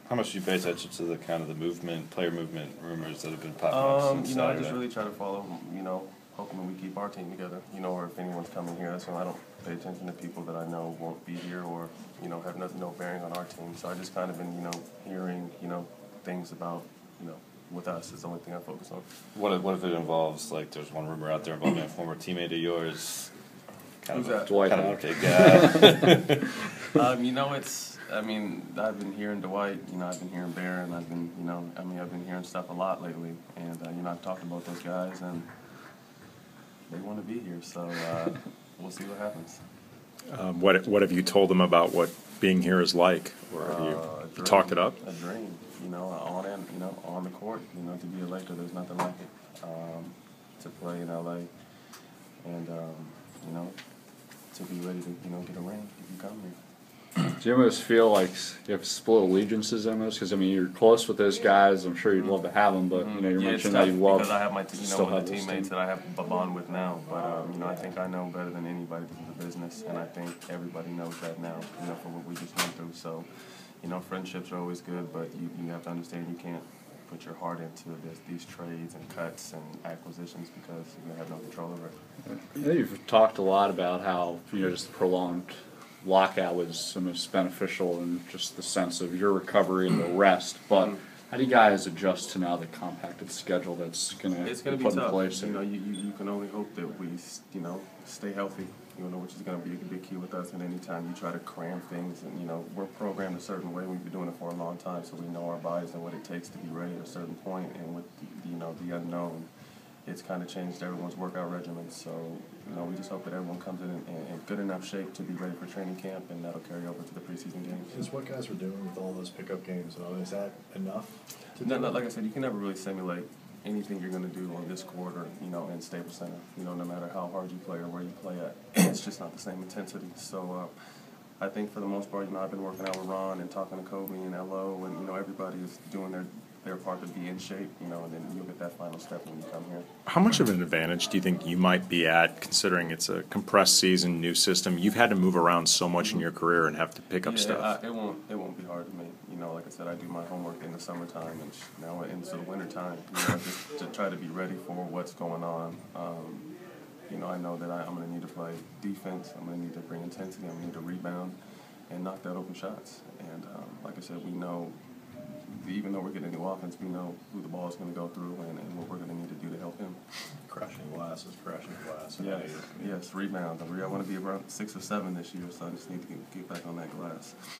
How much do you pay attention to the kind of the movement, player movement rumors that have been popping up since I Saturday? just really try to follow, hoping that we keep our team together, or if anyone's coming here, that's why I don't pay attention to people that I know won't be here or, have no bearing on our team. So I just kind of been, hearing, things about, with us is the only thing I focus on. What if it involves, like, there's one rumor out there involving a former teammate of yours? Who's that? Dwight Kind of a Howard. big guy. I've been hearing Dwight, I've been hearing Bear, and I've been, I've been hearing stuff a lot lately. And, I've talked about those guys, and they want to be here. So we'll see what happens. What have you told them about what being here is like? Or have you talked it up? A dream, on the court, to be a Laker, there's nothing like it. To play in LA, and to be ready to, get a ring if you come here. Do you almost feel like you have split allegiances almost? Because, you're close with those guys. I'm sure you'd love to have them, but, you mentioned that you love because I have my, still have the those teammates teams. that I have a bond with now. But, I think I know better than anybody this is a business, and I think everybody knows that now, for what we just went through. So, friendships are always good, but you have to understand you can't put your heart into these trades and cuts and acquisitions because you have no control over it. I know you've talked a lot about how, just the prolonged lockout was the most beneficial in just the sense of your recovery and the rest, but how do you guys adjust to now the compacted schedule that's going to be put in place? You can only hope that we, stay healthy, which is going to be a big key with us. And anytime you try to cram things, and, we're programmed a certain way. We've been doing it for a long time, so we know our bodies and what it takes to be ready at a certain point. And with, the unknown, it's kind of changed everyone's workout regimen. So, we just hope that everyone comes in good enough shape to be ready for training camp, and that'll carry over to the preseason games. Is what guys were doing with all those pickup games, is that enough? No, like I said, you can never really simulate anything you're going to do on this quarter, in Staples Center. No matter how hard you play or where you play at, it's just not the same intensity. So I think for the most part, I've been working out with Ron and talking to Kobe and LO, and everybody is doing their part to be in shape, and then you'll get that final step when you come here. How much of an advantage do you think you might be at, considering it's a compressed season, new system? You've had to move around so much in your career and have to pick up stuff. It won't be hard to me. Like I said, I do my homework in the summertime and now into the wintertime, just to try to be ready for what's going on. I know that I'm going to need to play defense. I'm going to need to bring intensity. I'm going to need to rebound and knock out open shots. And like I said, we know, even though we're getting a new offense, we know who the ball is going to go through and what we're going to need to do to help him. Crashing glass. Yes, rebound. I want to be around 6 or 7 this year, so I just need to get back on that glass.